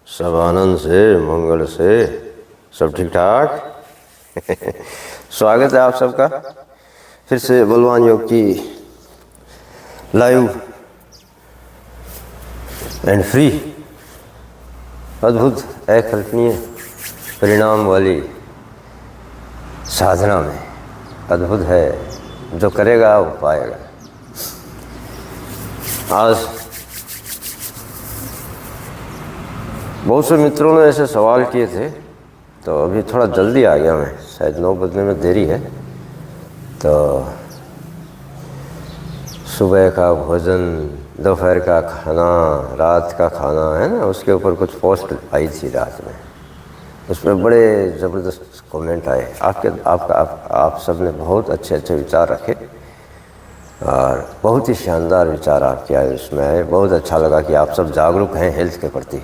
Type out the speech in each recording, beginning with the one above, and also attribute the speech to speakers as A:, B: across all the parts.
A: सब आनंद से, मंगल से, सब ठीक ठाक। स्वागत है आप सबका फिर से बलवान योग की लाइव एंड फ्री अद्भुत अकल्पनीय परिणाम वाली साधना में। अद्भुत है, जो करेगा वो पाएगा। आज बहुत से मित्रों ने ऐसे सवाल किए थे, तो अभी थोड़ा जल्दी आ गया मैं, शायद 9 बजने में देरी है। तो सुबह का भोजन, दोपहर का खाना, रात का खाना है ना, उसके ऊपर कुछ पोस्ट आई थी रात में। उसमें बड़े ज़बरदस्त कमेंट आए। आप सब ने बहुत अच्छे अच्छे विचार रखे और बहुत ही शानदार विचार आपके आए उसमें आए। बहुत अच्छा लगा कि आप सब जागरूक हैं हेल्थ के प्रति।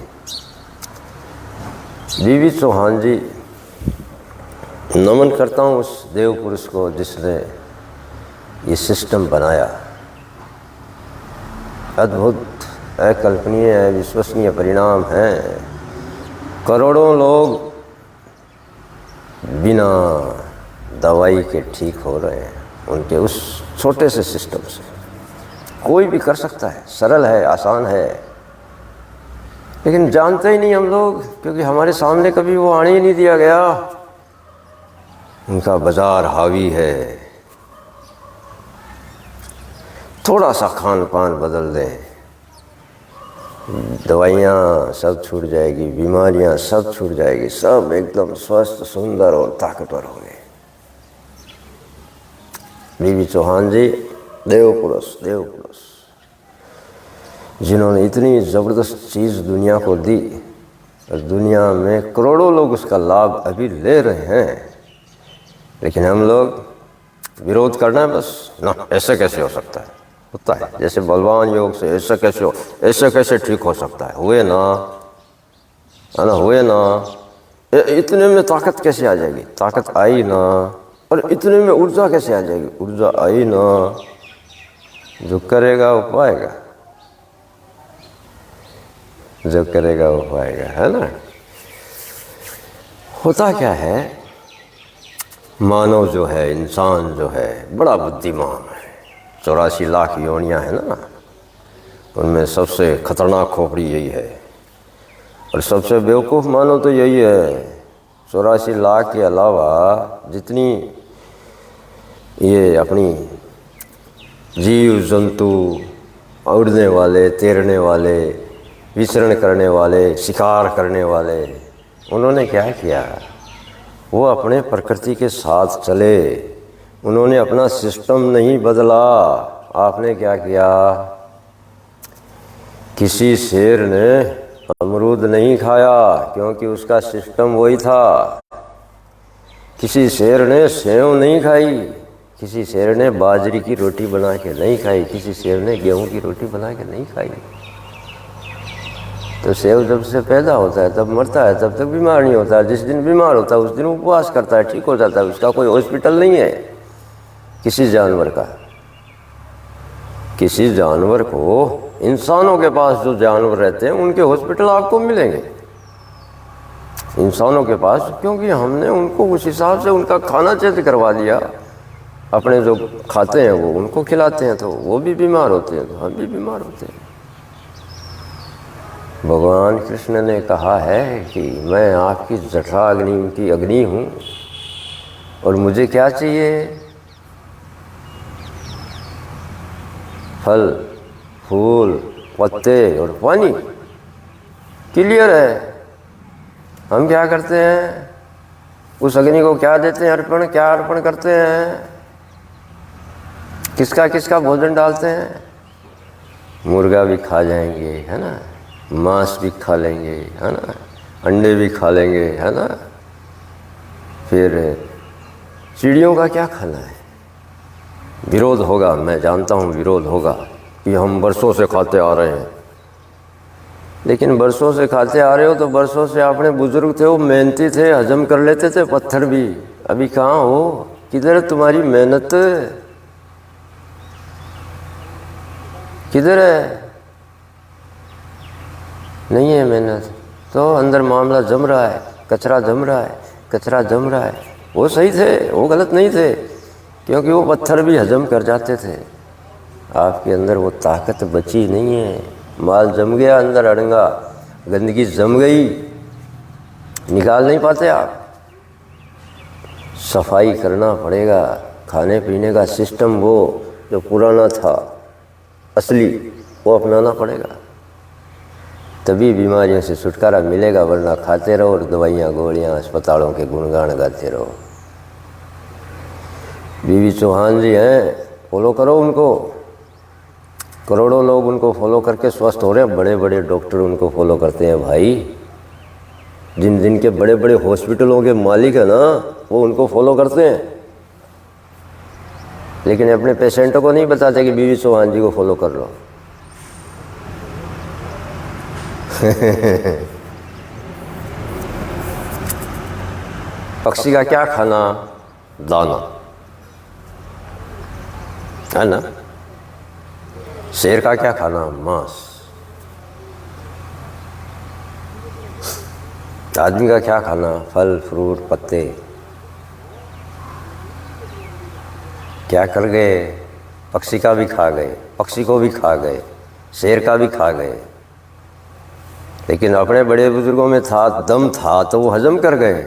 A: बीवी चौहान जी, नमन करता हूँ उस देव पुरुष को जिसने ये सिस्टम बनाया। अद्भुत, अकल्पनीय, विश्वसनीय परिणाम हैं। करोड़ों लोग बिना दवाई के ठीक हो रहे हैं उनके उस छोटे से सिस्टम से। कोई भी कर सकता है, सरल है, आसान है, लेकिन जानते ही नहीं हम लोग, क्योंकि हमारे सामने कभी वो आने ही नहीं दिया गया। उनका बाजार हावी है। थोड़ा सा खान पान बदल दें, दवाइयाँ सब छूट जाएगी, बीमारियाँ सब छूट जाएगी, सब एकदम स्वस्थ, सुंदर और ताकतवर होंगे। बीवी चौहान जी देव पुरुष, जिन्होंने इतनी ज़बरदस्त चीज़ दुनिया को दी और दुनिया में करोड़ों लोग उसका लाभ अभी ले रहे हैं। लेकिन हम लोग विरोध करना है बस। ना, ऐसे कैसे हो सकता है? होता है, जैसे बलवान योग से ऐसे कैसे ठीक हो सकता है? हुए ना, है ना, हुए ना। इतने में ताकत कैसे आ जाएगी? ताकत आई ना। और इतने में ऊर्जा कैसे आ जाएगी? ऊर्जा आई ना। जो करेगा वो पाएगा, जो करेगा वो पाएगा, है ना। होता क्या है, मानव जो है, इंसान जो है, बड़ा बुद्धिमान है। 84 लाख योनियाँ है ना, उनमें सबसे खतरनाक खोपड़ी यही है और सबसे बेवकूफ़ मानव तो यही है। 84 लाख के अलावा जितनी ये अपनी जीव जंतु, उड़ने वाले, तैरने वाले, विचरण करने वाले, शिकार करने वाले, उन्होंने क्या किया? वो अपने प्रकृति के साथ चले, उन्होंने अपना सिस्टम नहीं बदला। आपने क्या किया? किसी शेर ने अमरूद नहीं खाया क्योंकि उसका सिस्टम वही था। किसी शेर ने सेव नहीं खाई, किसी शेर ने बाजरी की रोटी बना के नहीं खाई, किसी शेर ने गेहूं की रोटी बना के नहीं खाई। तो सेव जब से पैदा होता है तब मरता है, तब तक बीमार नहीं होता है। जिस दिन बीमार होता है उस दिन उपवास करता है, ठीक हो जाता है। उसका कोई हॉस्पिटल नहीं है किसी जानवर का। किसी जानवर को, इंसानों के पास जो जानवर रहते हैं उनके हॉस्पिटल आपको मिलेंगे। इंसानों के पास, क्योंकि हमने उनको उस हिसाब से उनका खाना चेंज करवा दिया। अपने जो खाते हैं वो उनको खिलाते हैं, तो वो भी बीमार होते हैं, तो हम भी बीमार होते हैं। भगवान कृष्ण ने कहा है कि मैं आपकी जठराग्नि की अग्नि हूँ और मुझे क्या चाहिए? फल, फूल, पत्ते और पानी। क्लियर है। हम क्या करते हैं? उस अग्नि को क्या देते हैं अर्पण? क्या अर्पण करते हैं? किसका किसका भोजन डालते हैं? मुर्गा भी खा जाएंगे, है ना, मांस भी खा लेंगे, है ना, अंडे भी खा लेंगे, है ना। फिर चिड़ियों का क्या खाना है? विरोध होगा, मैं जानता हूँ विरोध होगा कि हम बरसों से खाते आ रहे हैं। लेकिन बरसों से खाते आ रहे हो तो बरसों से अपने बुजुर्ग थे, वो मेहनती थे, हजम कर लेते थे पत्थर भी। अभी कहाँ हो? किधर है तुम्हारी मेहनत? किधर है? नहीं है मेहनत। तो अंदर मामला जम रहा है, कचरा जम रहा है, कचरा जम रहा है। वो सही थे, वो गलत नहीं थे, क्योंकि वो पत्थर भी हजम कर जाते थे। आपके अंदर वो ताकत बची नहीं है, माल जम गया अंदर अड़ंगा, गंदगी जम गई, निकाल नहीं पाते आप। सफाई करना पड़ेगा। खाने पीने का सिस्टम वो जो पुराना था असली, वो अपनाना पड़ेगा, तभी बीमारियों से छुटकारा मिलेगा। वरना खाते रहो और दवाइयाँ गोलियाँ अस्पतालों के गुणगान गाते रहो। बीवी चौहान जी हैं, फॉलो करो उनको। करोड़ों लोग उनको फॉलो करके स्वस्थ हो रहे हैं। बड़े बड़े डॉक्टर उनको फॉलो करते हैं भाई। जिन जिन के बड़े बड़े हॉस्पिटलों के मालिक है ना, वो उनको फॉलो करते हैं, लेकिन अपने पेशेंटों को नहीं बताते कि बीवी चौहान जी को फॉलो कर लो। पक्षी का क्या खाना? दाना, है ना। शेर का क्या खाना? मांस। आदमी का क्या खाना? फल फ्रूट पत्ते। क्या कर गए? पक्षी का भी खा गए, पक्षी को भी खा गए, शेर का भी खा गए। लेकिन अपने बड़े बुजुर्गों में था, दम था, तो वो हजम कर गए।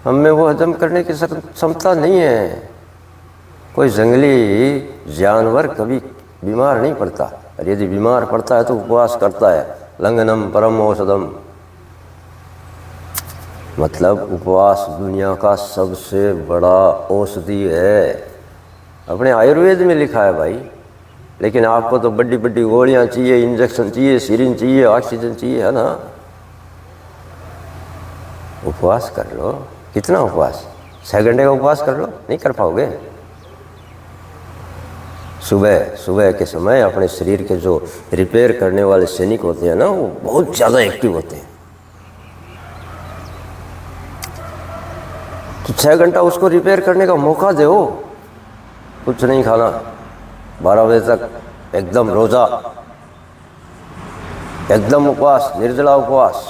A: हम में वो हजम करने की क्षमता नहीं है। कोई जंगली जानवर कभी बीमार नहीं पड़ता, और यदि बीमार पड़ता है तो उपवास करता है। लंघनम परम औषधम, मतलब उपवास दुनिया का सबसे बड़ा औषधि है। अपने आयुर्वेद में लिखा है भाई। लेकिन आपको तो बड़ी बड़ी गोलियां चाहिए, इंजेक्शन चाहिए, सिरिंज चाहिए, ऑक्सीजन चाहिए, है ना। उपवास कर लो। कितना उपवास? 6 घंटे का उपवास कर लो, नहीं कर पाओगे। सुबह के समय अपने शरीर के जो रिपेयर करने वाले सैनिक होते हैं ना, वो बहुत ज़्यादा एक्टिव होते हैं। तो 6 घंटा उसको रिपेयर करने का मौका दो। कुछ नहीं खाना, 12 बजे तक एकदम रोज़ा, एकदम उपवास, निर्जला उपवास।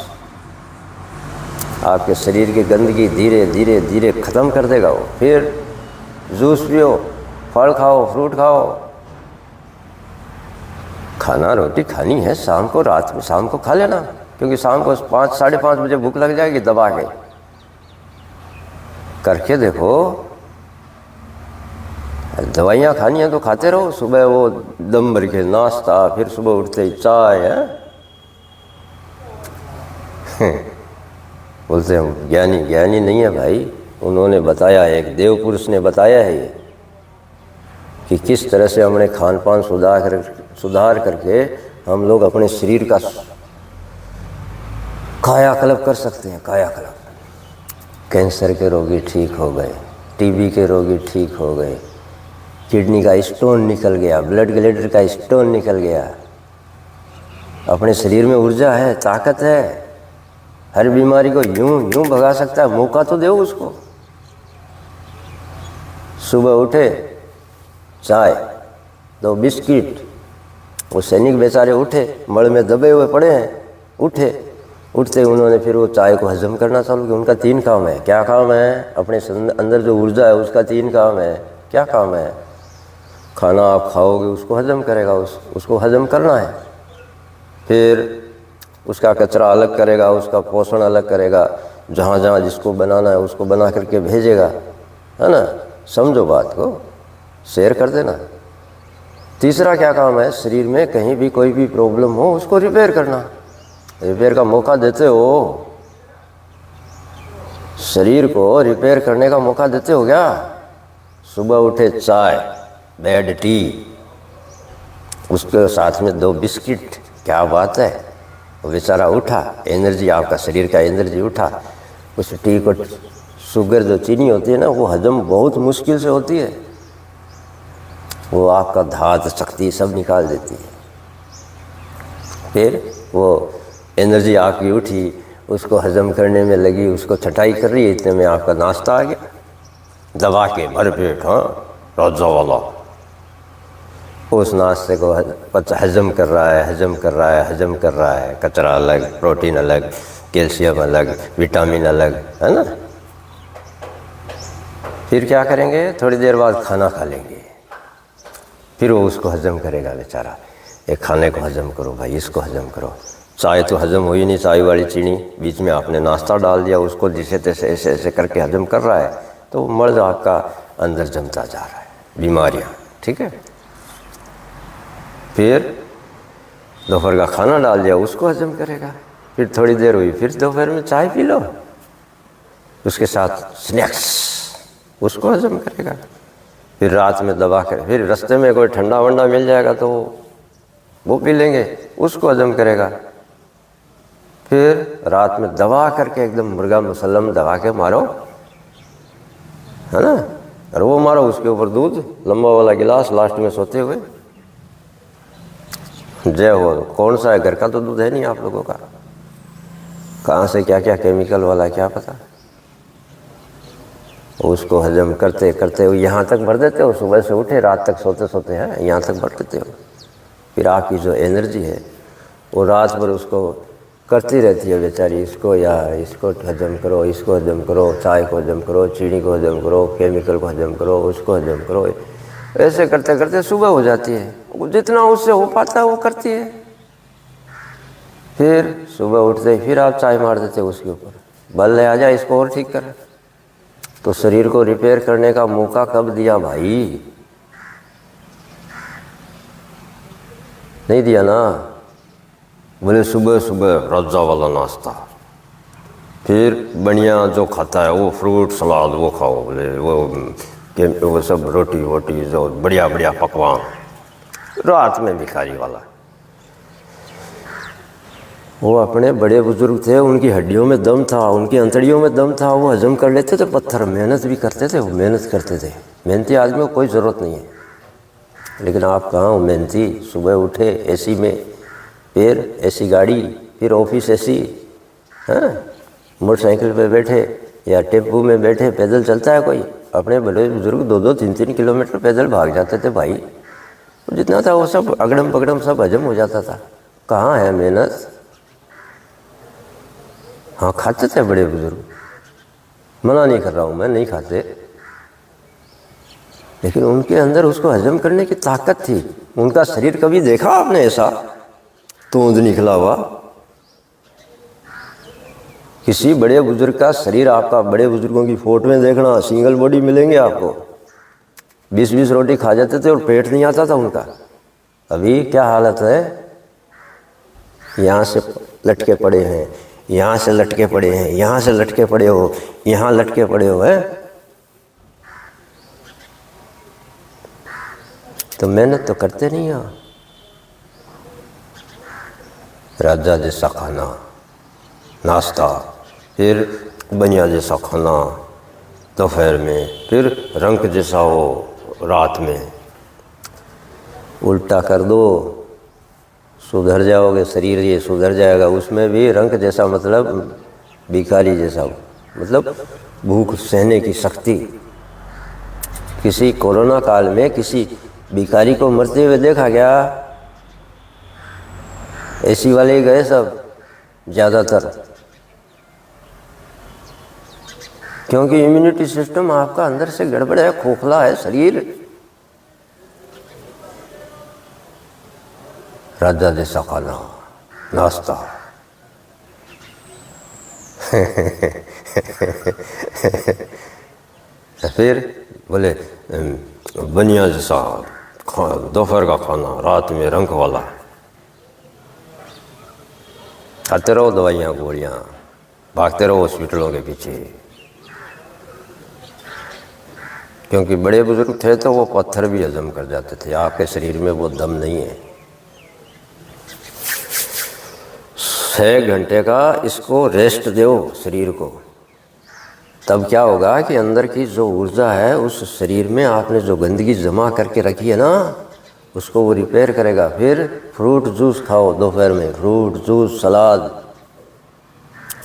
A: आपके शरीर की गंदगी धीरे धीरे धीरे ख़त्म कर देगा वो। फिर जूस पियो, फल खाओ, फ्रूट खाओ। खाना रोटी खानी है शाम को, रात में शाम को खा लेना, क्योंकि शाम को 5 साढ़े 5 बजे भूख लग जाएगी दबा के। करके देखो। दवाइयाँ खानी है तो खाते रहो। सुबह वो दम भर के नाश्ता, फिर सुबह उठते ही चाय है। बोलते हैं ज्ञानी। ज्ञानी नहीं है भाई, उन्होंने बताया, एक देव पुरुष ने बताया है ये, कि किस तरह से हमने खान पान सुधार करके हम लोग अपने शरीर का कायाकल्प कर सकते हैं। कायाकल्प। कैंसर के रोगी ठीक हो गए, टीबी के रोगी ठीक हो गए, किडनी का स्टोन निकल गया, ब्लड ग्लैंडर का स्टोन निकल गया। अपने शरीर में ऊर्जा है, ताकत है, हर बीमारी को यूं भगा सकता है। मौका तो दो उसको। सुबह उठे, चाय, 2 बिस्किट। वो सैनिक बेचारे उठे, मड़ में दबे हुए पड़े हैं, उठते उन्होंने फिर वो चाय को हजम करना चालू किया। उनका 3 काम है। क्या काम है? अपने अंदर जो ऊर्जा है उसका 3 काम है। क्या काम है? खाना आप खाओगे उसको हजम करेगा, उसको हजम करना है। फिर उसका कचरा अलग करेगा, उसका पोषण अलग करेगा, जहाँ जहाँ जिसको बनाना है उसको बना करके भेजेगा, है ना। समझो बात को, शेयर कर देना। तीसरा क्या काम है? शरीर में कहीं भी कोई भी प्रॉब्लम हो उसको रिपेयर करना। रिपेयर का मौका देते हो, शरीर को रिपेयर करने का मौका देते हो क्या? सुबह उठे चाय, बेड टी, उसके साथ में 2 बिस्किट। क्या बात है। वो बेचारा उठा, एनर्जी, आपका शरीर का एनर्जी उठा। उस टी को, शुगर जो चीनी होती है ना, वो हजम बहुत मुश्किल से होती है। वो आपका धात शक्ति सब निकाल देती है। फिर वो एनर्जी आपकी उठी, उसको हजम करने में लगी, उसको छटाई कर रही है, इतने में आपका नाश्ता आ गया, दबा के भर पेट। हाँ, रोजा वाला। उस नाश्ते को हजम कर रहा है, हजम कर रहा है, हजम कर रहा है। कचरा अलग, प्रोटीन अलग, कैल्शियम अलग, विटामिन अलग, है ना। फिर क्या करेंगे, थोड़ी देर बाद खाना खा लेंगे, फिर वो उसको हजम करेगा बेचारा। एक खाने को हजम करो भाई, इसको हजम करो। चाय तो हजम हुई नहीं, चाय वाली चीनी, बीच में आपने नाश्ता डाल दिया, उसको जिसे तैसे ऐसे ऐसे करके हजम कर रहा है, तो मर्ज आपका अंदर जमता जा रहा है, बीमारियाँ, ठीक है। फिर दोपहर का खाना डाल दिया, उसको हजम करेगा। फिर थोड़ी देर हुई, फिर दोपहर में चाय पी लो, उसके साथ स्नैक्स, उसको हजम करेगा। फिर रात में दबा कर, फिर रास्ते में कोई ठंडा वंडा मिल जाएगा तो वो पी लेंगे, उसको हजम करेगा। फिर रात में दबा करके एकदम मुर्गा मुसल्लम दबा के मारो, है ना, और वो मारो, उसके ऊपर दूध लंबा वाला गिलास लास्ट में सोते हुए। जय हो। कौन सा है, घर का तो दूध है नहीं आप लोगों का, कहाँ से क्या क्या केमिकल वाला क्या पता। उसको हजम करते करते यहाँ तक भर देते हो, सुबह से उठे रात तक सोते सोते हैं यहाँ तक भर देते हो। फिर आपकी जो एनर्जी है वो रात भर उसको करती रहती है बेचारी, इसको या इसको हजम करो, इसको हजम करो, चाय को हजम करो, चीनी को हजम करो, केमिकल को हजम करो, उसको हजम करो। ऐसे करते करते सुबह हो जाती है, जितना उससे हो पाता है वो करती है। फिर सुबह उठते फिर आप चाय मार देते हो उसके ऊपर, बल ले आ जाए इसको और ठीक कर। तो शरीर को रिपेयर करने का मौका कब दिया भाई, नहीं दिया ना। बोले सुबह सुबह रज्जा वाला नाश्ता, फिर बढ़िया जो खाता है वो फ्रूट सलाद वो खाओ, बोले वो सब रोटी वोटी जो बढ़िया बढ़िया पकवान। रात में भिखारी वाला, वो अपने बड़े बुजुर्ग थे, उनकी हड्डियों में दम था, उनकी अंतड़ियों में दम था, वो हजम कर लेते थे पत्थर, मेहनत भी करते थे, वो मेहनत करते थे। मेहनती आदमी को कोई ज़रूरत नहीं है, लेकिन आप कहाँ हो मेहनती। सुबह उठे एसी में, फिर एसी गाड़ी, फिर ऑफिस एसी, हाँ, मोटरसाइकिल पे बैठे या टेम्पू में बैठे, पैदल चलता है कोई। अपने बड़े बुजुर्ग 2-2, 3-3 किलोमीटर पैदल भाग जाते थे भाई, जितना था वो सब अगड़म पगड़म सब हजम हो जाता था। कहाँ है मेहनत। हाँ खाते थे बड़े बुजुर्ग, मना नहीं कर रहा हूँ मैं, नहीं खाते, लेकिन उनके अंदर उसको हजम करने की ताकत थी। उनका शरीर कभी देखा आपने ऐसा तूंद निकला हुआ? किसी बड़े बुजुर्ग का शरीर, आपका बड़े बुजुर्गों की फोटो में देखना, सिंगल बॉडी मिलेंगे आपको। 20-20 रोटी खा जाते थे और पेट नहीं आता था उनका। अभी क्या हालत है, यहाँ से लटके पड़े हैं, यहाँ से लटके पड़े हैं, यहाँ से लटके पड़े हो, यहाँ लटके पड़े हो, है। तो मेहनत तो करते नहीं हो। राजा जैसा खाना नाश्ता, फिर बनिया जैसा खाना दोपहर में, फिर रंग जैसा हो रात में। उल्टा कर दो, सुधर जाओगे, शरीर ये सुधर जाएगा। उसमें भी रंग जैसा मतलब भिखारी जैसा, मतलब भूख सहने की शक्ति। किसी कोरोना काल में किसी भिखारी को मरते हुए देखा क्या? एसी वाले गए सब ज़्यादातर, क्योंकि इम्यूनिटी सिस्टम आपका अंदर से गड़बड़ है, खोखला है शरीर। राजा जैसा खाना नाश्ता फिर बोले बनिया जैसा दोपहर का खाना, रात में रंग वाला। खाते रहो दवाइयाँ गोलियाँ, भागते रहो हॉस्पिटलों के पीछे। क्योंकि बड़े बुजुर्ग थे तो वो पत्थर भी हजम कर जाते थे। आपके शरीर में वो दम नहीं है। 6 घंटे का इसको रेस्ट दो शरीर को, तब क्या होगा कि अंदर की जो ऊर्जा है उस शरीर में आपने जो गंदगी जमा करके रखी है ना, उसको वो रिपेयर करेगा। फिर फ्रूट जूस खाओ दोपहर में, फ्रूट जूस, सलाद,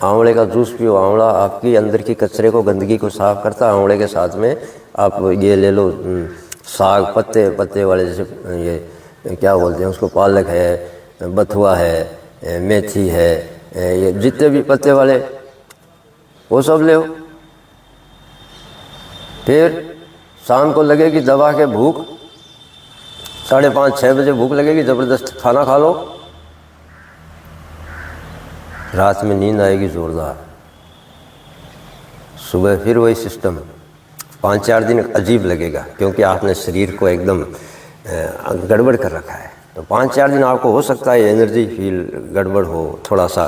A: आंवले का जूस पियो। आंवला आपकी अंदर की कचरे को, गंदगी को साफ करता है। आंवले के साथ में आप ये ले लो साग, पत्ते वाले, जैसे ये क्या बोलते हैं उसको, पालक है, बथुआ है, मेथी है, ये जितने भी पत्ते वाले वो सब ले। फिर शाम को लगेगी दबा के भूख, 5:30-6 बजे भूख लगेगी, ज़बरदस्त खाना खा लो, रात में नींद आएगी ज़ोरदार। सुबह फिर वही सिस्टम। 5-4 दिन अजीब लगेगा क्योंकि आपने शरीर को एकदम गड़बड़ कर रखा है। तो 5-4 दिन आपको हो सकता है एनर्जी फील गड़बड़ हो, थोड़ा सा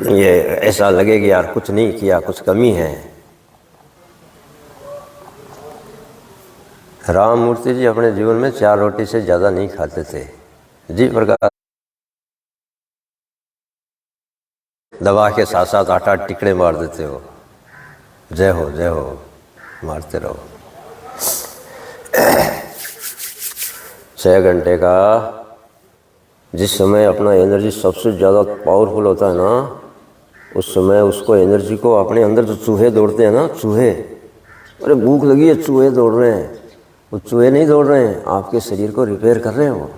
A: ये ऐसा लगेगा यार कुछ नहीं किया, कुछ कमी है। राम मूर्ति जी अपने जीवन में 4 रोटी से ज़्यादा नहीं खाते थे जी। प्रकाश दवा के साथ साथ 8-8 टिकड़े मार देते हो, जय हो मारते रहो। 6 घंटे का जिस समय अपना एनर्जी सबसे ज़्यादा पावरफुल होता है ना, उस समय उसको एनर्जी को अपने अंदर जो चूहे दौड़ते हैं ना, चूहे, अरे भूख लगी है चूहे दौड़ रहे हैं, वो चूहे नहीं दौड़ रहे हैं, आपके शरीर को रिपेयर कर रहे हैं, वो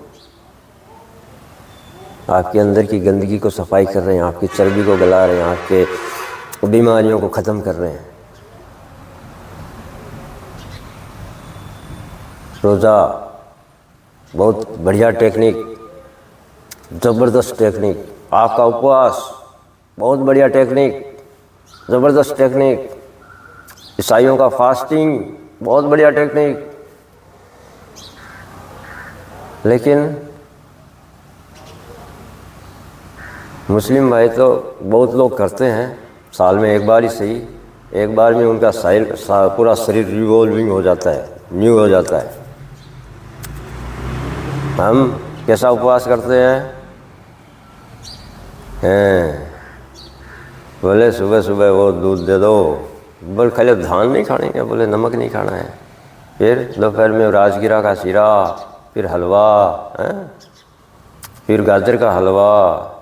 A: आपके अंदर की गंदगी को सफाई कर रहे हैं, आपकी चर्बी को गला रहे हैं, आपके बीमारियों को ख़त्म कर रहे हैं। रोज़ा बहुत बढ़िया टेक्निक, ज़बरदस्त टेक्निक। आपका उपवास बहुत बढ़िया टेक्निक, ज़बरदस्त टेक्निक। ईसाइयों का फास्टिंग बहुत बढ़िया टेक्निक। लेकिन मुस्लिम भाई तो बहुत लोग करते हैं, साल में एक बार ही सही, एक बार में उनका पूरा शरीर रिवॉल्विंग हो जाता है, न्यू हो जाता है। हम कैसा उपवास करते हैं? बोले सुबह सुबह वो दूध दे दो, बोले खाली धान नहीं खाने का, बोले नमक नहीं खाना है। फिर दोपहर में राजगिरा का शीरा, फिर हलवा, फिर गाजर का हलवा,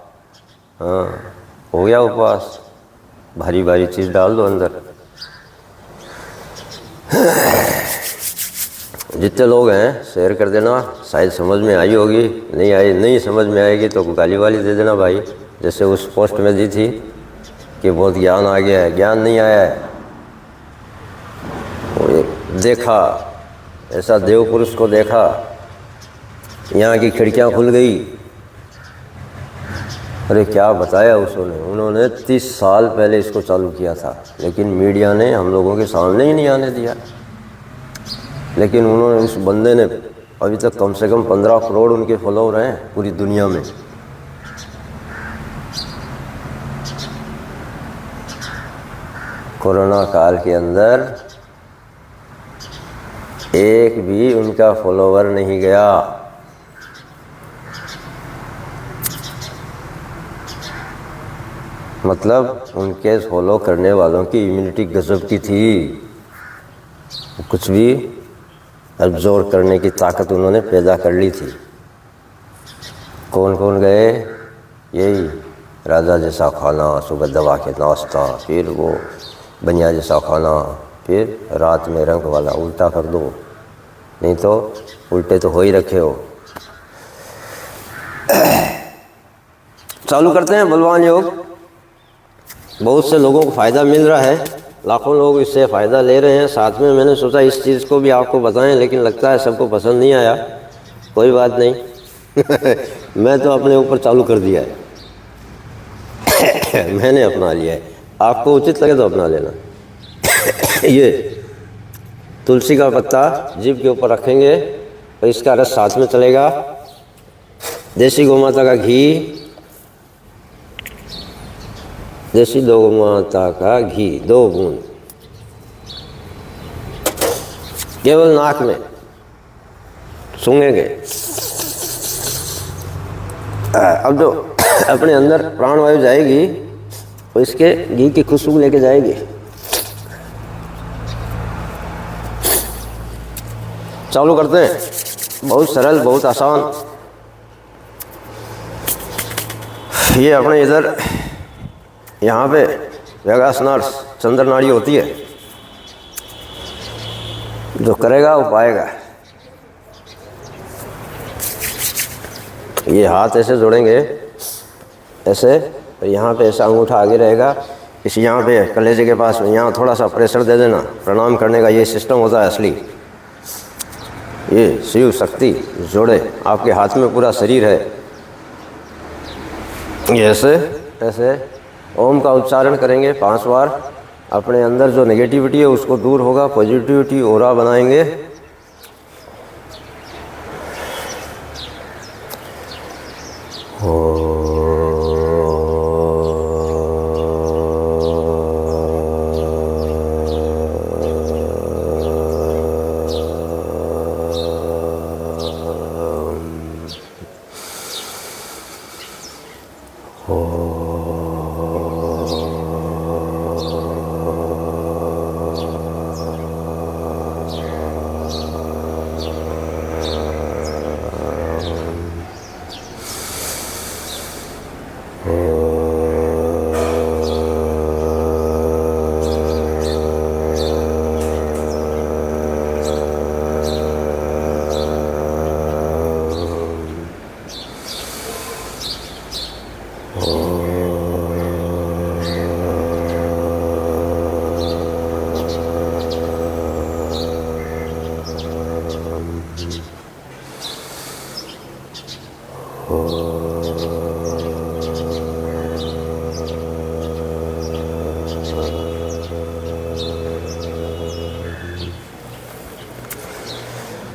A: हाँ हो गया उपवास। भारी भारी चीज़ डाल दो अंदर। जितने लोग हैं शेयर कर देना, शायद समझ में आई होगी, नहीं समझ में आएगी तो गाली वाली दे देना भाई, जैसे उस पोस्ट में दी थी कि बहुत ज्ञान आ गया है। ज्ञान नहीं आया है, देखा, ऐसा देव पुरुष को देखा, यहाँ की खिड़कियाँ खुल गई। अरे क्या बताया उन्होंने 30 साल पहले इसको चालू किया था, लेकिन मीडिया ने हम लोगों के सामने ही नहीं आने दिया। लेकिन उन्होंने, उस बंदे ने अभी तक कम से कम 15 करोड़ उनके फॉलोअर हैं पूरी दुनिया में। कोरोना काल के अंदर एक भी उनका फॉलोअर नहीं गया। मतलब उनके फॉलो करने वालों की इम्यूनिटी गजब की थी, कुछ भी एब्जॉर्ब करने की ताकत उन्होंने पैदा कर ली थी। कौन कौन गए? यही राजा जैसा खाना, सुबह दवा के नाश्ता, फिर वो बनिया जैसा खाना, फिर रात में रंग वाला उल्टा कर दो, नहीं तो उल्टे तो हो ही रखे हो। चालू करते हैं बलवान योग। बहुत से लोगों को फ़ायदा मिल रहा है, लाखों लोग इससे फ़ायदा ले रहे हैं। साथ में मैंने सोचा इस चीज़ को भी आपको बताएं, लेकिन लगता है सबको पसंद नहीं आया। कोई बात नहीं मैं तो अपने ऊपर चालू कर दिया है मैंने अपना लिया है, आपको उचित लगे तो अपना लेना ये तुलसी का पत्ता जीभ के ऊपर रखेंगे और इसका रस साथ में चलेगा। देसी गौ माता का घी, देसी गौ माता का घी 2 बूंद केवल नाक में सूंघेंगे। अब जो अपने अंदर प्राणवायु जाएगी वो इसके घी की खुशबू लेके जाएगी। चालू करते हैं, बहुत सरल, बहुत आसान। ये अपने इधर यहाँ पे वेगास नर्स चंद्र नाड़ी होती है, जो करेगा वो पाएगा। ये हाथ ऐसे जोड़ेंगे, ऐसे, और यहाँ पे ऐसा अंगूठा आगे रहेगा, इस यहाँ पे कलेजे के पास यहाँ थोड़ा सा प्रेशर दे देना। प्रणाम करने का ये सिस्टम होता है असली। ये शिव शक्ति जोड़े, आपके हाथ में पूरा शरीर है। ये ऐसे ऐसे ओम का उच्चारण करेंगे 5 बार। अपने अंदर जो नेगेटिविटी है उसको दूर होगा, पॉजिटिविटी ओरा बनाएंगे।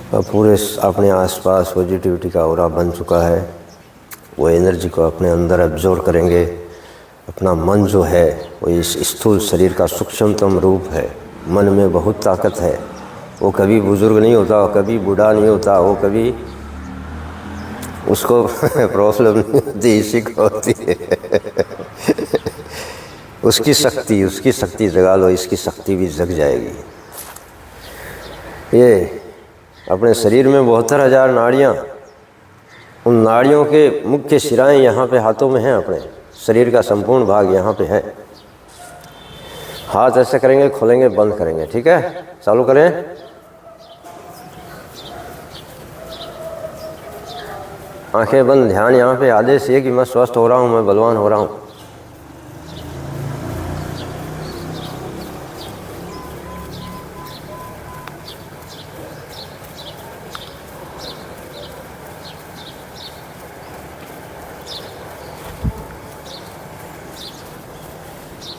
A: अब पूरे अपने आसपास पॉजिटिविटी का ऑरा बन चुका है। वो एनर्जी को अपने अंदर एब्जॉर्ब करेंगे। अपना मन जो है वो इस स्थूल शरीर का सूक्ष्मतम रूप है। मन में बहुत ताकत है। वो कभी बुजुर्ग नहीं होता, कभी बूढ़ा नहीं होता, वो कभी उसको प्रॉब्लम नहीं होती, इसी को होती है। उसकी शक्ति जगा लो, इसकी शक्ति भी जग जाएगी। ये अपने शरीर में 72,000 नाड़ियाँ, उन नाड़ियों के मुख्य शिराएं यहाँ पे हाथों में हैं। अपने शरीर का संपूर्ण भाग यहाँ पे है। हाथ ऐसे करेंगे, खोलेंगे, बंद करेंगे। ठीक है, चालू करें। आंखें बंद, ध्यान यहाँ पे। आदेश ये कि मैं स्वस्थ हो रहा हूँ, मैं बलवान हो रहा हूँ।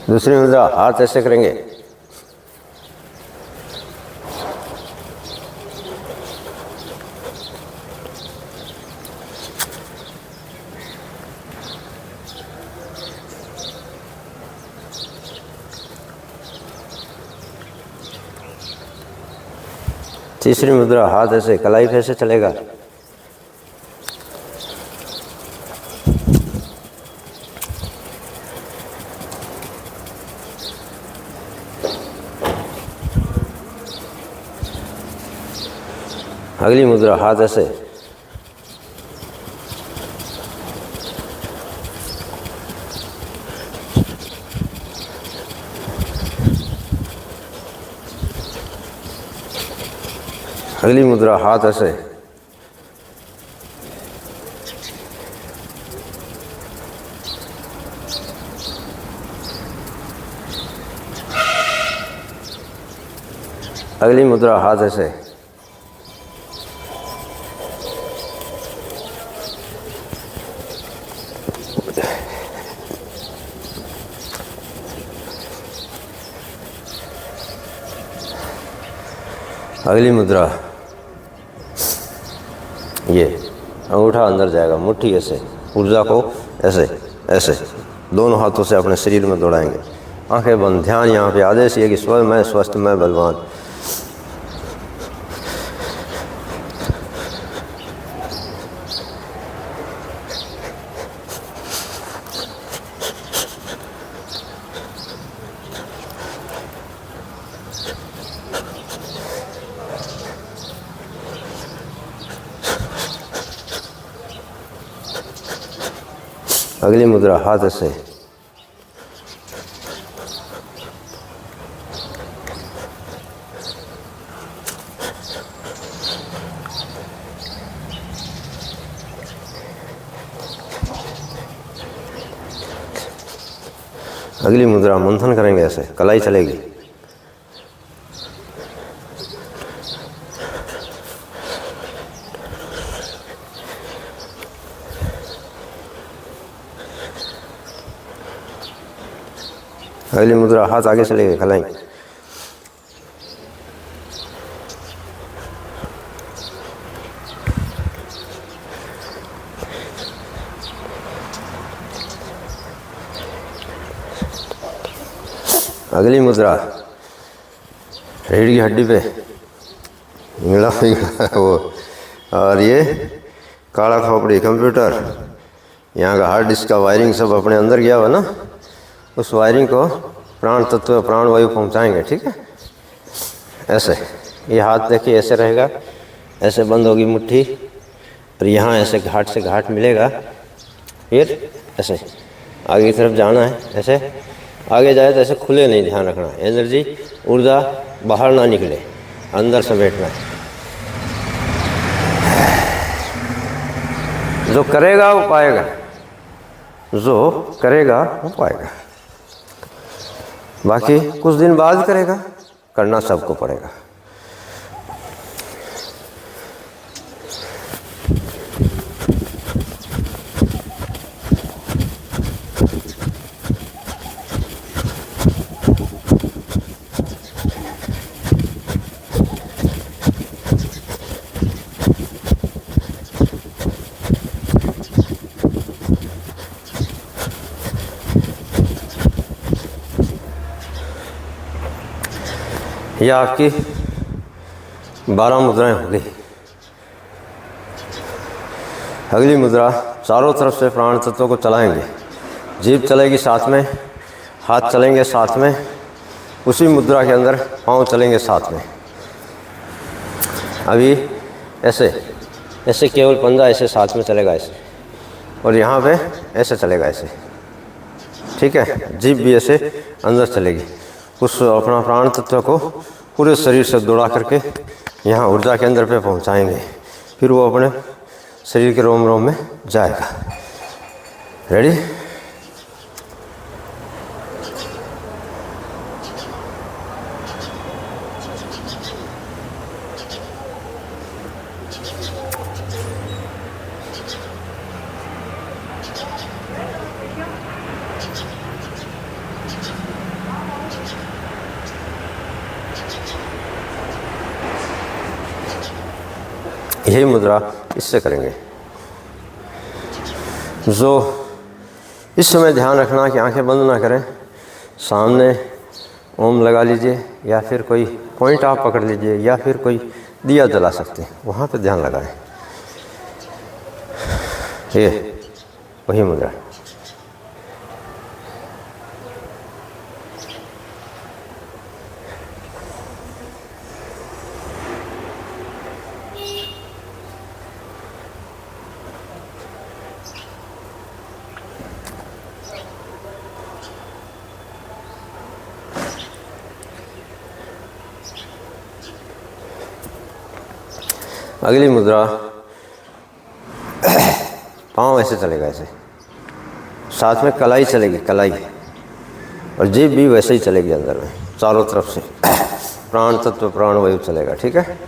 A: दूसरी मुद्रा, हाथ ऐसे करेंगे। तीसरी मुद्रा, हाथ ऐसे, कलाई पे ऐसे चलेगा। अगली मुद्रा, हाथ ऐसे। अगली मुद्रा, हाथ ऐसे। अगली मुद्रा, हाथ ऐसे। अगली मुद्रा, ये अंगूठा अंदर जाएगा, मुट्ठी ऐसे, ऊर्जा को ऐसे ऐसे दोनों हाथों से अपने शरीर में दौड़ाएंगे। आंखें बंद, ध्यान यहाँ पे। आदेश ये कि स्व मैं स्वस्थ, मैं बलवान। अगली मुद्रा, हाथ ऐसे। अगली मुद्रा मंथन करेंगे, ऐसे कलाई चलेगी। अगली मुद्रा हाथ आगे चलेगी, कलाई। अगली मुद्रा रीढ़ की हड्डी पे मिला वो, और ये काला खोपड़ी कंप्यूटर, यहाँ का हार्ड डिस्क का वायरिंग सब अपने अंदर गया हुआ ना, उस वायरिंग को प्राण तत्व प्राण वायु पहुँचाएंगे। ठीक है, ऐसे ये हाथ देखिए ऐसे रहेगा, ऐसे बंद होगी मुट्ठी, और यहाँ ऐसे घाट से घाट मिलेगा, फिर ऐसे आगे की तरफ जाना है। ऐसे आगे जाए तो ऐसे खुले नहीं, ध्यान रखना, एनर्जी ऊर्जा बाहर ना निकले, अंदर से बैठना है। जो करेगा वो पाएगा, जो करेगा वो पाएगा। बाकी कुछ दिन बाद करेगा, करना सबको पड़ेगा। यह आपकी 12 मुद्राएं होंगी। अगली मुद्रा चारों तरफ से प्राण तत्वों को चलाएंगे। जीभ चलेगी साथ में, हाथ चलेंगे साथ में, उसी मुद्रा के अंदर पांव चलेंगे साथ में। अभी ऐसे ऐसे केवल पंजा ऐसे साथ में चलेगा ऐसे, और यहाँ पे ऐसे चलेगा ऐसे। ठीक है, जीभ भी ऐसे अंदर चलेगी। उस अपना प्राण तत्व को पूरे शरीर से दौड़ा करके यहाँ ऊर्जा के अंदर पे पहुँचाएंगे, फिर वो अपने शरीर के रोम रोम में जाएगा। रेडी? यही मुद्रा इससे करेंगे। जो इस समय ध्यान रखना कि आंखें बंद ना करें, सामने ओम लगा लीजिए, या फिर कोई पॉइंट आप पकड़ लीजिए, या फिर कोई दिया जला सकते हैं, वहाँ पे ध्यान लगाएं। ये वही मुद्रा। अगली मुद्रा पाँव ऐसे चलेगा, ऐसे साथ में कलाई चलेगी, कलाई, और जीभ भी वैसे ही चलेगी अंदर में, चारों तरफ से प्राण तत्व प्राण वायु चलेगा। ठीक है,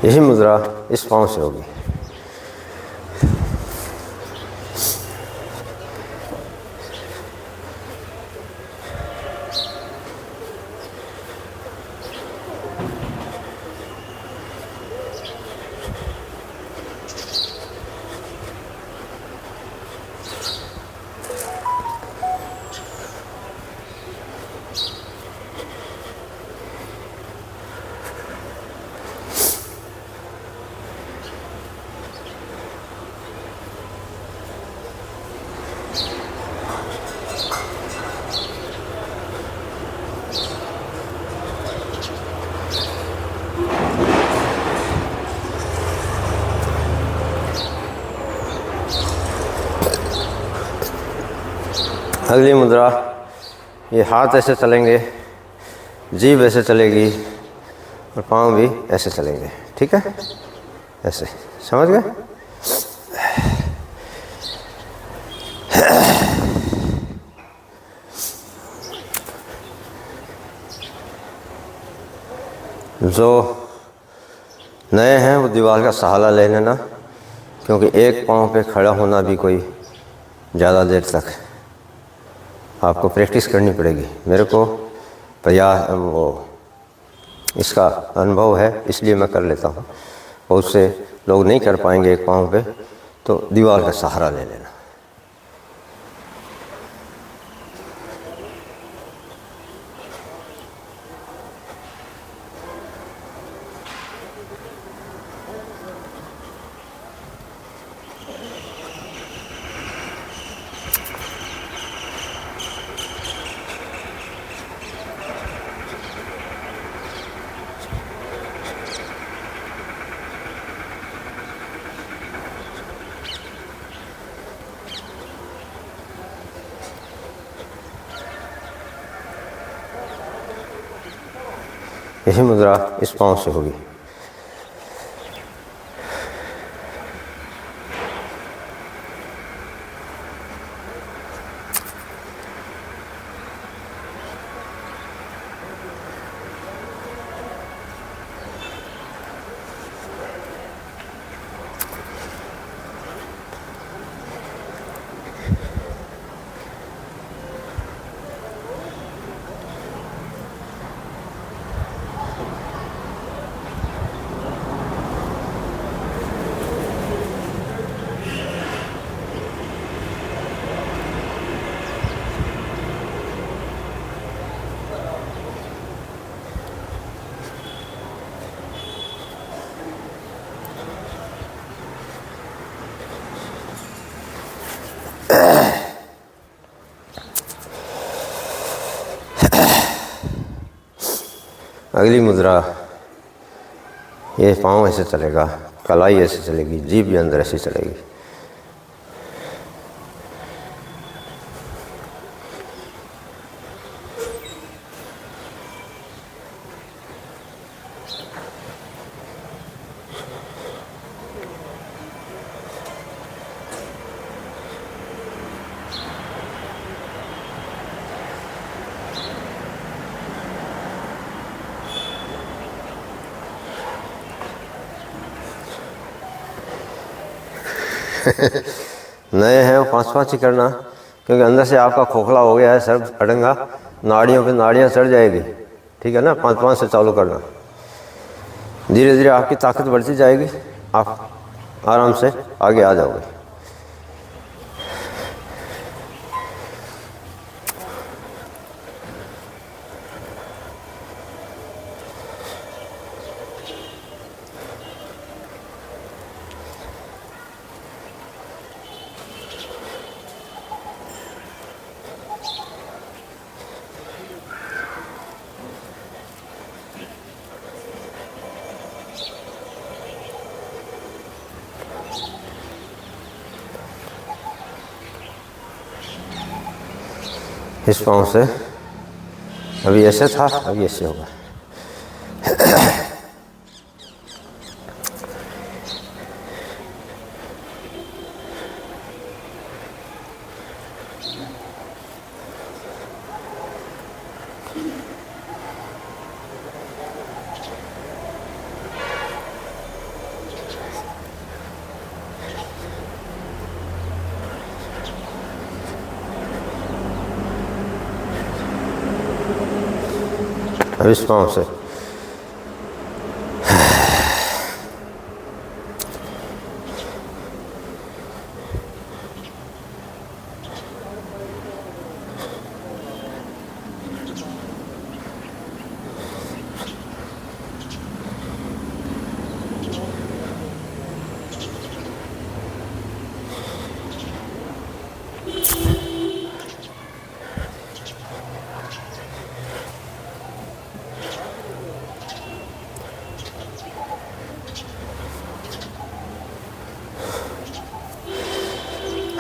A: यही मुद्रा इस पाँव से होगी। अगली मुद्रा, ये हाथ ऐसे चलेंगे, जीभ ऐसे चलेगी और पाँव भी ऐसे चलेंगे। ठीक है, ऐसे, समझ गए? जो नए हैं वो दीवार का सहारा ले लेना, क्योंकि एक पाँव पे खड़ा होना भी कोई ज़्यादा देर तक आपको प्रैक्टिस करनी पड़ेगी। मेरे को वो इसका अनुभव है, इसलिए मैं कर लेता हूँ। बहुत से लोग नहीं कर पाएंगे एक पाँव पे, तो दीवार का सहारा ले लेना। यही मुद्रा इस पाँव से होगी। अगली मुद्रा, ये पाँव ऐसे चलेगा, कलाई ऐसे चलेगी, जीभ भी अंदर ऐसे चलेगी। नए हैं वो 5-5 ही करना, क्योंकि अंदर से आपका खोखला हो गया है, सर अड़ंगा, नाड़ियों पे नाड़ियाँ चढ़ जाएगी। ठीक है ना, 5-5 से चालू करना। धीरे धीरे आपकी ताकत बढ़ती जाएगी, आप आराम से आगे आ जाओगे। इस पाँव से अभी ऐसे था, अभी ऐसे होगा। अब इस पाँव से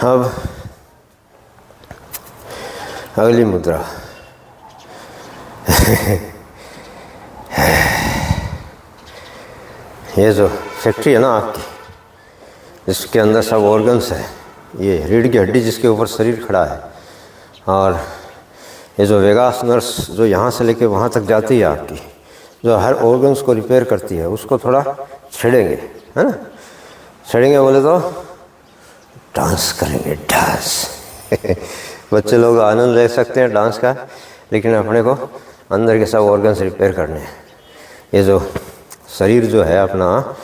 A: अब अगली मुद्रा। ये जो फैक्ट्री है ना आपकी, जिसके अंदर सब ऑर्गन्स है, ये रीढ़ की हड्डी जिसके ऊपर शरीर खड़ा है, और ये जो वेगास नर्स जो यहाँ से लेके वहाँ तक जाती है आपकी, जो हर ऑर्गन्स को रिपेयर करती है, उसको थोड़ा छेड़ेंगे, है ना। छेड़ेंगे बोले तो डांस करेंगे, डांस। बच्चे लोग आनंद ले सकते हैं डांस का, लेकिन अपने को अंदर के सब ऑर्गन्स रिपेयर करने हैं। ये जो शरीर जो है अपना,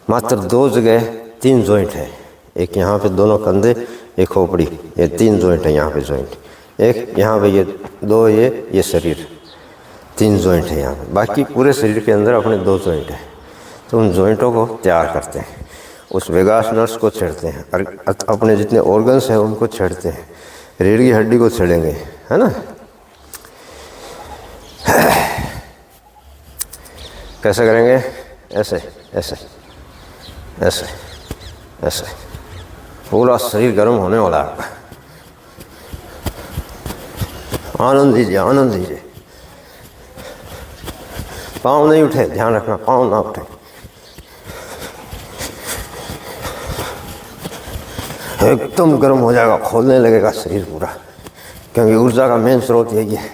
A: मात्र 2 जगह 3 जॉइंट है। एक यहाँ पे दोनों कंधे, एक खोपड़ी, ये 3 जॉइंट है यहाँ पे जॉइंट। एक यहाँ पे ये 2, ये शरीर, 3 जॉइंट है यहाँ पे। बाकी पूरे शरीर के अंदर अपने 2 जॉइंट है। तो उन जॉइंटों को तैयार करते हैं, उस वेगास नर्स को छेड़ते हैं, और अपने जितने ऑर्गन्स हैं उनको छेड़ते हैं। रीढ़ की हड्डी को छेड़ेंगे, है ना। कैसे करेंगे? ऐसे ऐसे ऐसे ऐसे। पूरा शरीर गर्म होने वाला है आपका। आनंद लीजिए, आनंद लीजिए। पाँव नहीं उठे, ध्यान रखना, पाँव ना उठे। एकदम गर्म हो जाएगा, खोलने लगेगा शरीर पूरा, क्योंकि ऊर्जा का मेन स्रोत यही है।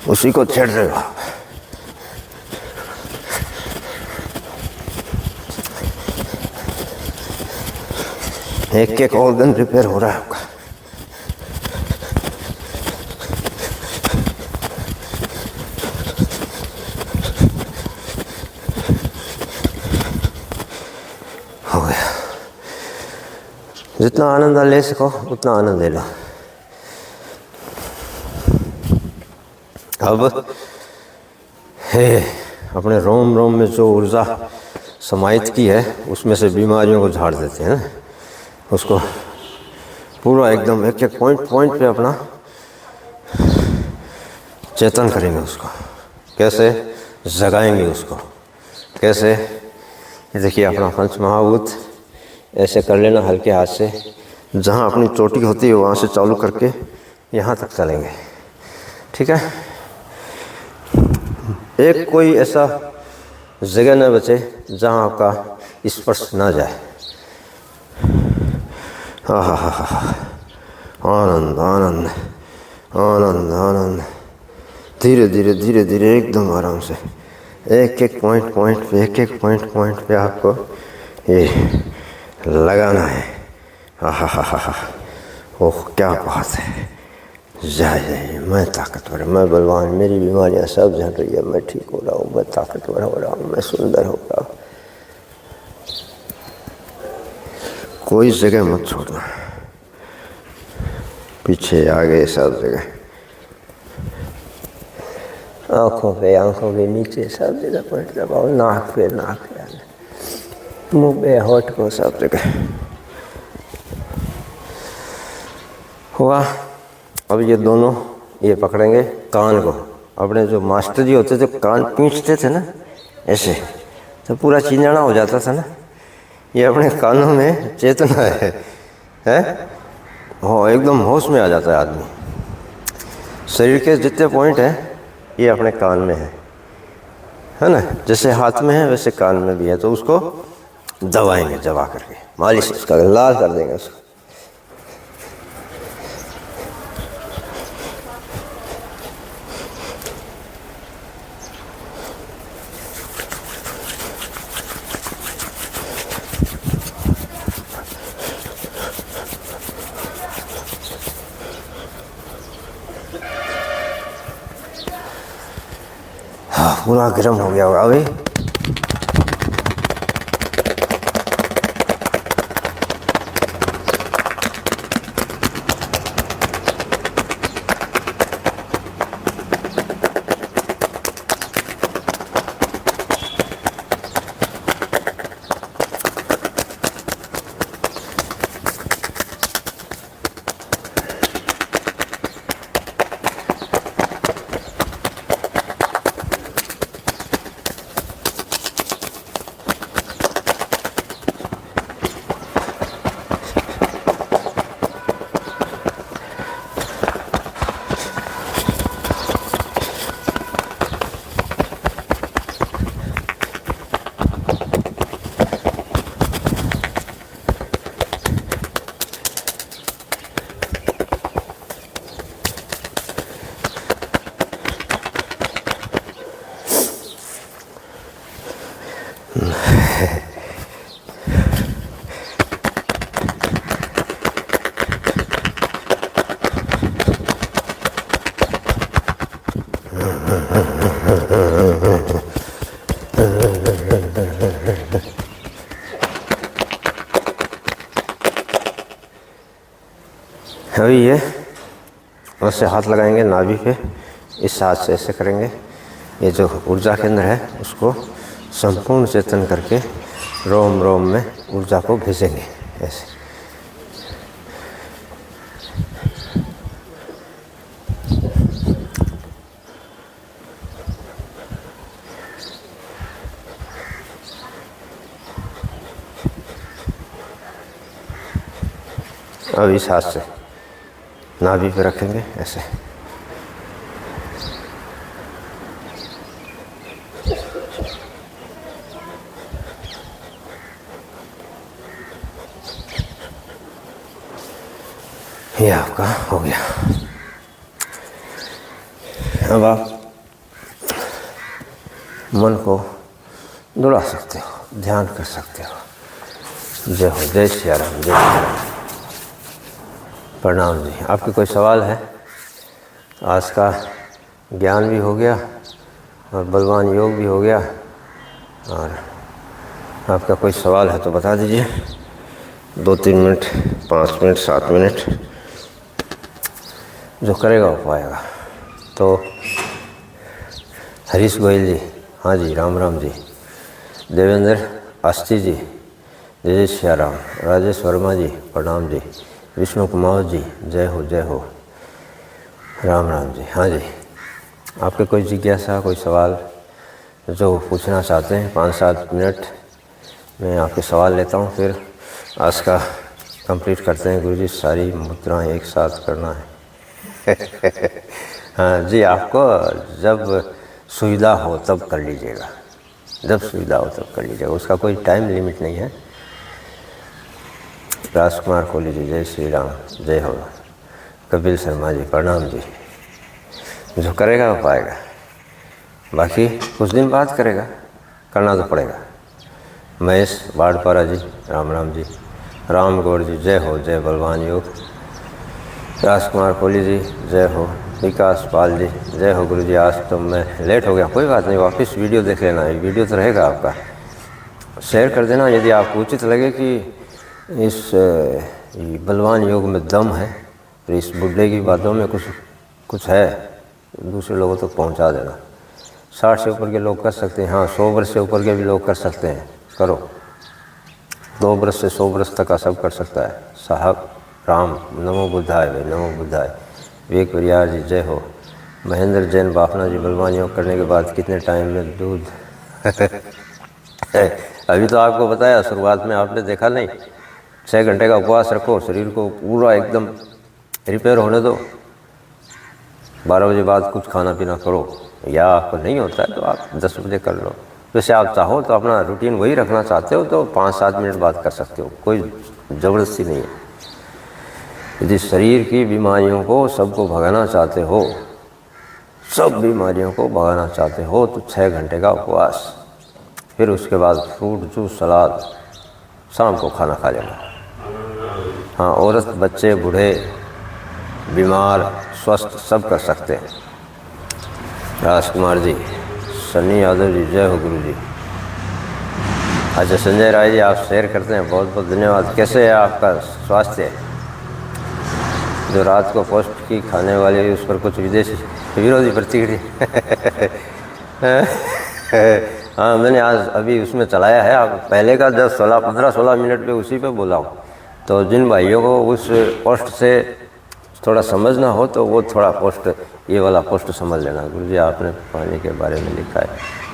A: उसी को छेड़ देगा। एक एक ऑर्गन रिपेयर हो रहा है आपका। हो गया। जितना आनंद ले सको उतना आनंद ले लो। अब है अपने रोम रोम में जो ऊर्जा समाहित की है, उसमें से बीमारियों को झाड़ देते हैं ना। उसको पूरा एकदम एक एक पॉइंट पे अपना चेतन करेंगे। उसको कैसे जगाएंगे? उसको कैसे? ये देखिए अपना पंच महाभूत ऐसे कर लेना हल्के हाथ से। जहाँ अपनी चोटी होती है वहाँ से चालू करके यहाँ तक चलेंगे, ठीक है। एक कोई ऐसा जगह न बचे जहाँ आपका स्पर्श ना जाए। हाँ हाँ हाँ हाँ, आनंद आनंद आनंद आनंद। धीरे धीरे धीरे धीरे एकदम आराम से एक एक पॉइंट पे, एक एक पॉइंट पे आपको ये लगाना है। हाँ हाँ हाँ हाँ, ओह क्या बात है। जय मैं ताकतवर, मैं बलवान, मेरी बीमारियां सब झड़ रही है, मैं ठीक हो रहा हूँ, मैं ताकतवर हो रहा हूँ, मैं सुंदर हो रहा हूँ। कोई जगह मत छोड़ना, पीछे आगे सब जगह, आँखों के नीचे सब जगह पॉइंट दबाओ। नाक पे मुँह पे, होठ को, सब जगह हुआ। अब ये दोनों ये पकड़ेंगे कान को। अपने जो मास्टर जी होते थे कान पींचते थे ना ऐसे, तो पूरा चिंजाना हो जाता था ना। ये अपने कानों में चेतना है हो, एकदम होश में आ जाता है आदमी। शरीर के जितने पॉइंट हैं ये अपने कान में है ना। जैसे हाथ में है वैसे कान में भी है। तो उसको दबाएंगे, दबा करके मालिश उसका लाल कर देंगे उसको। पूरा गर्म हो गया होगा अभी। अभी ये उससे हाथ लगाएंगे नाभि पे, इस हाथ से ऐसे करेंगे, ये जो ऊर्जा केंद्र है उसको संपूर्ण चेतन करके रोम रोम में ऊर्जा को भेजेंगे ऐसे। अब इस हाथ से नाभि पे रखेंगे ऐसे। ये आपका हो गया। अब आप मन को दौड़ा सकते हो, ध्यान कर सकते हो। जय हो, जय श्री राम, जय श्री राम। प्रणाम जी। आपके कोई सवाल है? आज का ज्ञान भी हो गया और बलवान योग भी हो गया, और आपका कोई सवाल है तो बता दीजिए। 2-3 मिनट, 5 मिनट, 7 मिनट, जो करेगा वो पाएगा। तो हरीश गोयल जी, हाँ जी, राम राम जी। देवेंद्र अस्ति जी, जय श्री राम। राजेश वर्मा जी, प्रणाम जी। विष्णु कुमार जी, जय हो, जय हो, राम राम जी। हाँ जी, आपके कोई जिज्ञासा, कोई सवाल जो पूछना चाहते हैं? 5-7 मिनट में आपके सवाल लेता हूँ, फिर आज का कंप्लीट करते हैं। गुरुजी सारी मुद्राएं एक साथ करना है। हाँ जी, आपको जब सुविधा हो तब कर लीजिएगा, जब सुविधा हो तब कर लीजिएगा, उसका कोई टाइम लिमिट नहीं है। राजकुमार कोहली जी, जय श्री राम, जय हो। कपिल शर्मा जी, प्रणाम जी। जो करेगा वो पाएगा, बाकी कुछ दिन बाद करेगा, करना तो पड़ेगा। महेश वाड़पारा जी, राम राम जी। राम गौड़ जी, जय हो, जय बलवान योग। राजकुमार कोहली जी, जय हो। विकास पाल जी, जय हो गुरु जी। आज तो मैं लेट हो गया, कोई बात नहीं, वापस वीडियो देख लेना, ये वीडियो तो रहेगा आपका। शेयर कर देना यदि आपको उचित लगे कि इस बलवान योग में दम है, तो इस बुढ़े की बातों में कुछ है, दूसरे लोगों तक पहुंचा देना। 60 से ऊपर के लोग कर सकते हैं, हाँ 100 वर्ष से ऊपर के भी लोग कर सकते हैं, करो। 2 वर्ष से 100 वर्ष तक का सब कर सकता है। साहब राम, नमो बुद्धाय, नमो बुद्धाय। विवेक परियार जी, जय हो। महेंद्र जैन बाफना जी, बलवान योग करने के बाद कितने टाइम में दूध अभी तो आपको बताया, शुरुआत में आपने देखा नहीं। 6 घंटे का उपवास रखो, शरीर को पूरा एकदम रिपेयर होने दो। 12 बजे बाद कुछ खाना पीना करो, या आपको नहीं होता है तो आप 10 बजे कर लो। वैसे आप चाहो तो अपना रूटीन वही रखना चाहते हो तो 5-7 मिनट बाद कर सकते हो, कोई ज़बरदस्ती नहीं है। यदि शरीर की बीमारियों को सबको भगाना चाहते हो, सब बीमारियों को भगाना चाहते हो, तो 6 घंटे का उपवास, फिर उसके बाद फ्रूट जूस सलाद, शाम को खाना खा लेना। हाँ, औरत बच्चे बूढ़े बीमार स्वस्थ सब कर सकते हैं। राजकुमार जी, सन्नी यादव जी, जय हो गुरु जी। अच्छा संजय राय जी, आप शेयर करते हैं, बहुत बहुत धन्यवाद। कैसे है आपका स्वास्थ्य? जो रात को पोस्ट की खाने वाले, उस पर कुछ विदेशी विरोधी प्रतिक्रिया हाँ, मैंने आज अभी उसमें चलाया है, आप पहले का 15-16 मिनट पे उसी पे बोला हूँ। तो जिन भाइयों को उस पोस्ट से थोड़ा समझना हो तो वो थोड़ा पोस्ट, ये वाला पोस्ट समझ लेना। गुरुजी आपने पानी के बारे में लिखा है,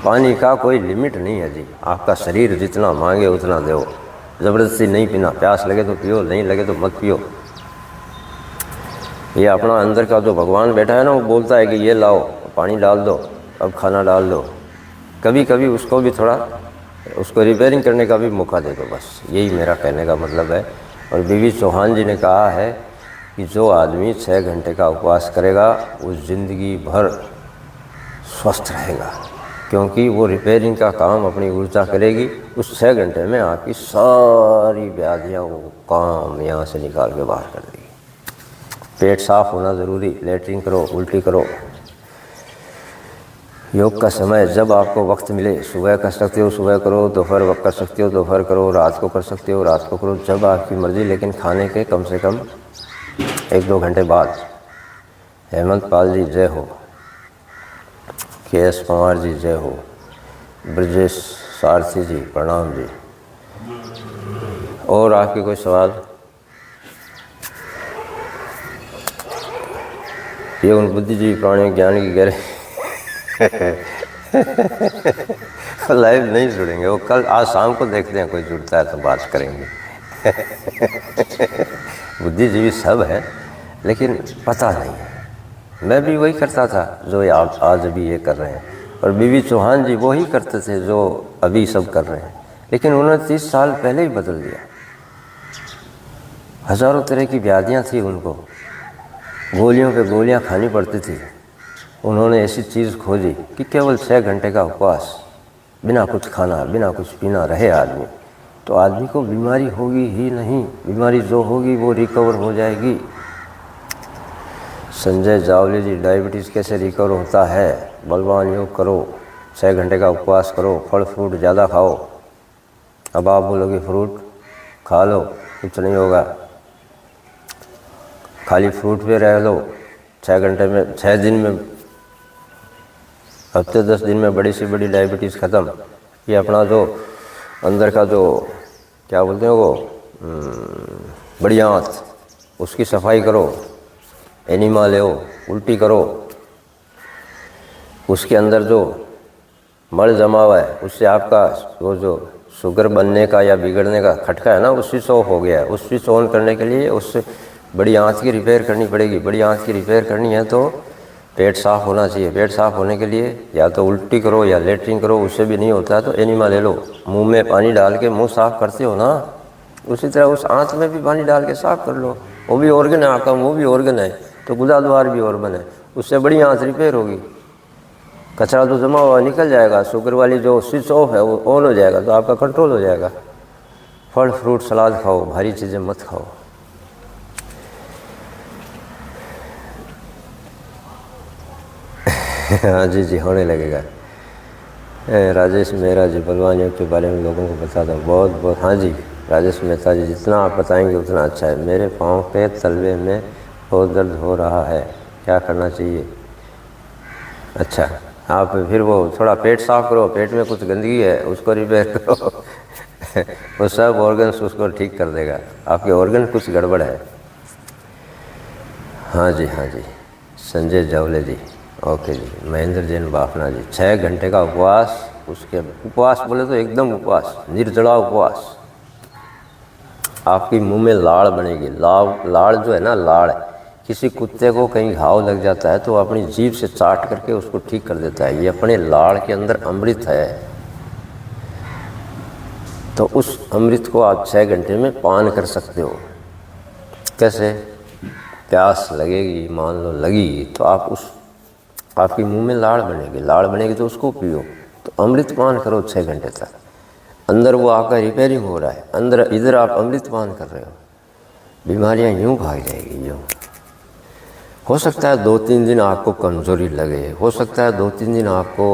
A: पानी का कोई लिमिट नहीं है जी, आपका शरीर जितना मांगे उतना दो, ज़बरदस्ती नहीं पीना। प्यास लगे तो पियो, नहीं लगे तो मत पियो। ये अपना अंदर का जो भगवान बैठा है ना, वो बोलता है कि ये लाओ, पानी डाल दो, अब खाना डाल दो। कभी कभी उसको भी थोड़ा, उसको रिपेयरिंग करने का भी मौका दे दो, बस यही मेरा कहने का मतलब है। और बीवी चौहान जी ने कहा है कि जो आदमी 6 घंटे का उपवास करेगा वो ज़िंदगी भर स्वस्थ रहेगा, क्योंकि वो रिपेयरिंग का काम अपनी ऊर्जा करेगी। उस 6 घंटे में आपकी सारी व्याधियाँ वो काम यहाँ से निकाल के बाहर कर देगी। पेट साफ होना ज़रूरी, लेटरिन करो, उल्टी करो। योग का समय जब आपको वक्त मिले, सुबह कर सकते हो सुबह करो, दोपहर कर सकते हो दोपहर करो, रात को कर सकते हो रात को करो, जब आपकी मर्ज़ी। लेकिन खाने के कम से कम 1-2 घंटे बाद। हेमंत पाल जी जय हो, KS पंवार जी जय हो, ब्रजेश सारथी जी प्रणाम जी। और आपके कोई सवाल? ये उन बुद्धिजीवी प्राणियों ज्ञान की गहरे लाइव नहीं जुड़ेंगे, वो कल आज शाम को देखते हैं, कोई जुड़ता है तो बात करेंगे। बुद्धिजीवी सब है लेकिन पता नहीं है। मैं भी वही करता था जो आप आज अभी ये कर रहे हैं, और बीवी चौहान जी वो ही करते थे जो अभी सब कर रहे हैं, लेकिन उन्होंने 30 साल पहले ही बदल दिया। हज़ारों तरह की व्याधियाँ थी उनको, गोलियों पे गोलियाँ खानी पड़ती थी। उन्होंने ऐसी चीज़ खोजी कि केवल 6 घंटे का उपवास, बिना कुछ खाना बिना कुछ पीना रहे आदमी, तो आदमी को बीमारी होगी ही नहीं। बीमारी जो होगी वो रिकवर हो जाएगी। संजय जावले जी, डायबिटीज़ कैसे रिकवर होता है? बलवान योग करो, 6 घंटे का उपवास करो, फल फ्रूट ज़्यादा खाओ। अब आप बोलोगे फ्रूट खा लो, कुछ नहीं होगा, खाली फ्रूट पे रह लो, 6 घंटे में, 6 दिन में, हफ्ते 10 दिन में बड़ी से बड़ी डायबिटीज़ ख़त्म। ये अपना जो अंदर का जो क्या बोलते हैं वो बड़ी आंत, उसकी सफाई करो, एनिमा ले, उल्टी करो, उसके अंदर जो मल जमा हुआ है उससे आपका वो जो शुगर बनने का या बिगड़ने का खटका है ना, वो स्विच ऑफ हो गया है। उस स्विच ऑन करने के लिए उससे बड़ी आंत की रिपेयर करनी पड़ेगी। बड़ी आंत की रिपेयर करनी है तो पेट साफ़ होना चाहिए। पेट साफ़ होने के लिए या तो उल्टी करो या लेटरिन करो, उससे भी नहीं होता है तो एनिमा ले लो। मुंह में पानी डाल के मुंह साफ़ करते हो ना, उसी तरह उस आंत में भी पानी डाल के साफ़ कर लो। वो भी ऑर्गन है आपका, मुँह भी ऑर्गन है, तो गुदाद्वार भी ऑर्गन है, उससे बड़ी आंत रिपेयर होगी। कचरा तो जमा हुआ निकल जाएगा, शुगर वाली जो स्विच ऑफ है वो ऑन हो जाएगा, तो आपका कंट्रोल हो जाएगा। फल फ्रूट सलाद खाओ, भारी चीज़ें मत खाओ। हाँ जी जी, होने लगेगा। राजेश मेहरा जी, बलवान योग के बारे में लोगों को बता दो। बहुत बहुत, हाँ जी राजेश मेहता जी, जितना आप बताएंगे उतना अच्छा है। मेरे पाँव के तलवे में बहुत दर्द हो रहा है, क्या करना चाहिए? अच्छा, आप फिर वो थोड़ा पेट साफ़ करो, पेट में कुछ गंदगी है उसको रिपेयर करो। वो सब ऑर्गन्स उसको ठीक कर देगा। आपके ऑर्गन कुछ गड़बड़ है। हाँ जी हाँ जी, संजय जावले जी, ओके जी। महेंद्र जैन बाफना जी, 6 घंटे का उपवास। उसके उपवास बोले तो एकदम उपवास, निर्जला उपवास। आपकी मुंह में लाड़ बनेगी। लाड़ जो है ना, लाड़, किसी कुत्ते को कहीं घाव लग जाता है तो अपनी जीभ से चाट करके उसको ठीक कर देता है। ये अपने लाड़ के अंदर अमृत है, तो उस अमृत को आप 6 घंटे में पान कर सकते हो। कैसे? प्यास लगेगी, मान लो लगी, तो आप उस आपके मुंह में लाड़ बनेगी। लाड़ बनेगी तो उसको पियो, तो अमृत पान करो 6 घंटे तक। अंदर वो आपका रिपेयरिंग हो रहा है, अंदर इधर आप अमृत पान कर रहे हो, बीमारियां यूं भाग जाएगी। यूं हो सकता है 2-3 दिन आपको कमज़ोरी लगे, हो सकता है 2-3 दिन आपको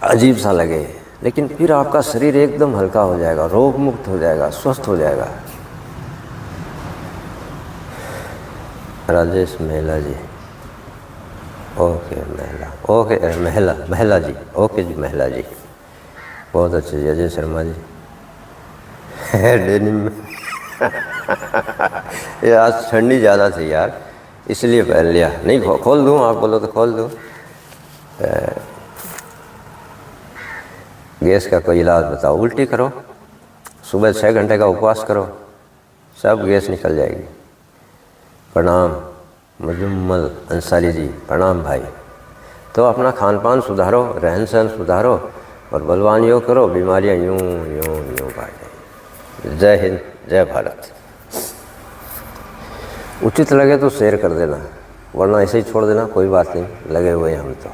A: अजीब सा लगे, लेकिन फिर आपका शरीर एकदम हल्का हो जाएगा, रोग मुक्त हो जाएगा, स्वस्थ हो जाएगा। राजेश महिला जी, ओके महिला, ओके महिला जी, ओके जी महिला जी, बहुत अच्छे जी। अजय शर्मा जी, डेनिम में ये आज ठंडी ज़्यादा थी यार, इसलिए पहन लिया। नहीं खोल दूँ, आप बोलो तो खोल दूँ। गैस का कोई इलाज बताओ? उल्टी करो, सुबह 6 घंटे का उपवास करो, सब गैस निकल जाएगी। प्रणाम मुजम्मल अंसारी जी, प्रणाम भाई। तो अपना खान पान सुधारो, रहन सहन सुधारो और बलवान योग करो, बीमारियां यूं यूं यूं भाग जाएंगी। जय हिंद, जय भारत। उचित लगे तो शेयर कर देना, वरना ऐसे ही छोड़ देना, कोई बात नहीं, लगे हुए हैं हम तो।